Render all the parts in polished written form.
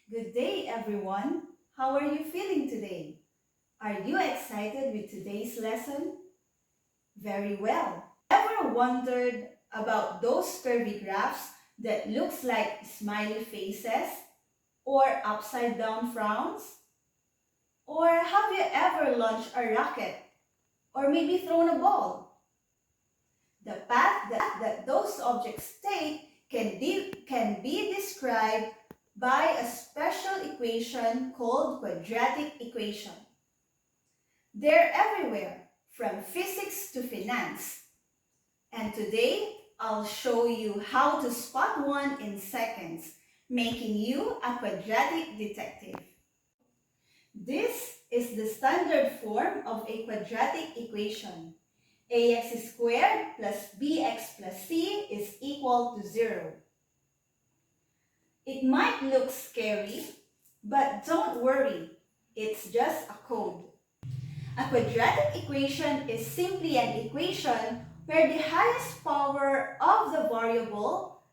Good day, everyone. How are you feeling today? Are you excited with today's lesson? Very well. Ever wondered about those curvy graphs that looks like smiley faces or upside down frowns? Or have you ever launched a rocket or maybe thrown a ball? The path that those objects take can be described by a special equation called quadratic equation. They're everywhere, from physics to finance. And today, I'll show you how to spot one in seconds, making you a quadratic detective. This is the standard form of a quadratic equation. Ax squared plus bx plus c is equal to 0. It might look scary, but don't worry, it's just a code. A quadratic equation is simply an equation where the highest power of the variable,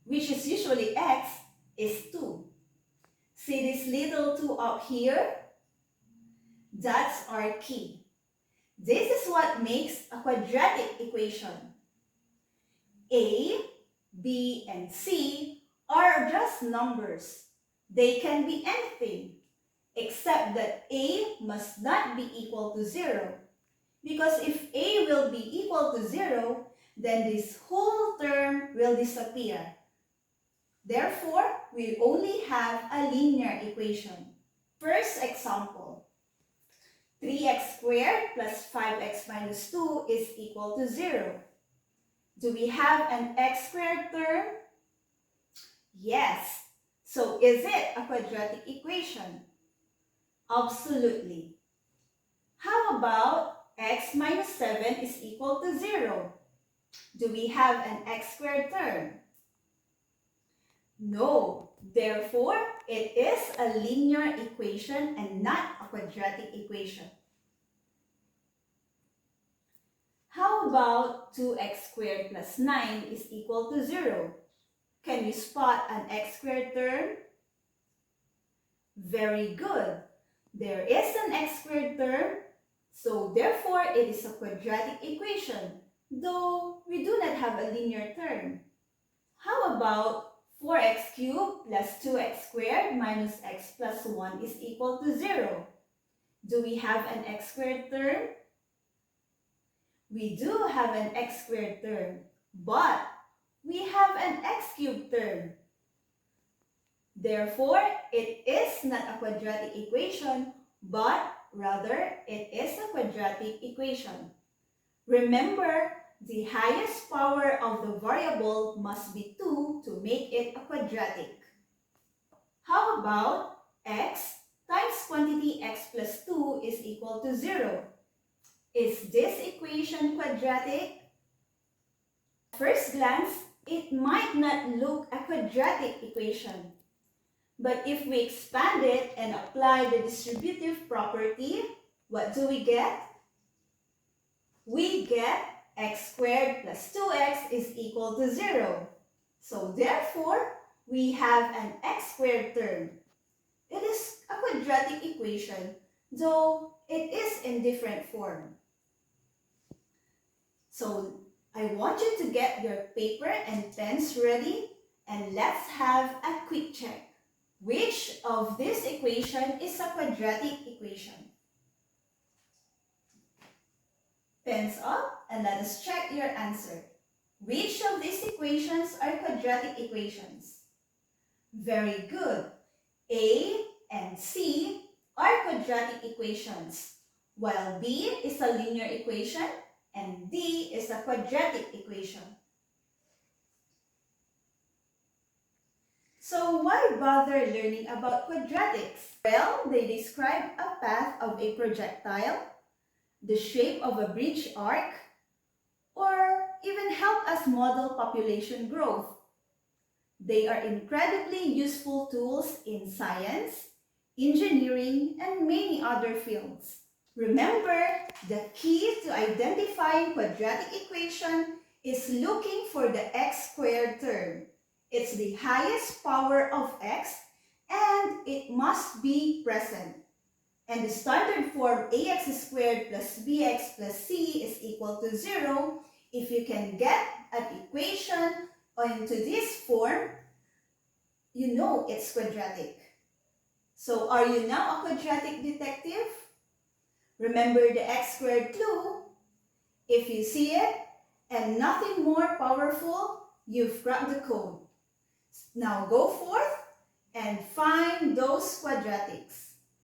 which is usually x, is 2. See this little 2 up here? That's our key. This is what makes a quadratic equation. A, B, and C are just numbers. They can be anything, except that A must not be equal to 0. Because if A will be equal to 0, then this whole term will disappear. Therefore, we only have a linear equation. First example, 3x squared plus 5x minus 2 is equal to 0. Do we have an x squared term? Yes. So is it a quadratic equation? Absolutely. How about x minus 7 is equal to 0? Do we have an x squared term? No. Therefore, it is a linear equation and not a quadratic equation. How about 2x squared plus 9 is equal to 0? Can you spot an x squared term? Very good. There is an x squared term, so therefore it is a quadratic equation, though we do not have a linear term. How about 4x cubed plus 2x squared minus x plus 1 is equal to 0? Do we have an x squared term? We do have an x squared term, but we have an x cubed term. Therefore, it is not a quadratic equation, but rather it is a quadratic equation. Remember, the highest power of the variable must be 2 to make it a quadratic. How about x times quantity x plus 2 is equal to 0? Is this equation quadratic? At first glance, it might not look a quadratic equation. But if we expand it and apply the distributive property, what do we get? We get x squared plus 2x is equal to 0. So therefore, we have an x squared term. It is a quadratic equation, though it is in different form. So I want you to get your paper and pens ready, and let's have a quick check. Which of this equation is a quadratic equation? Pens up and let us check your answer. Which of these equations are quadratic equations? Very good. A and C are quadratic equations, while B is a linear equation and D is a quadratic equation. So why bother learning about quadratics? Well, they describe a path of a projectile, the shape of a bridge arc, or even help us model population growth. They are incredibly useful tools in science, engineering, and many other fields. Remember, the key to identifying quadratic equation is looking for the x squared term. It's the highest power of x, it must be present. And the standard form ax squared plus bx plus c is equal to 0. If you can get an equation into this form, you know it's quadratic. So are you now a quadratic detective? Remember the x squared clue. If you see it and nothing more powerful, you've cracked the code. Now go forth and find those quadratics.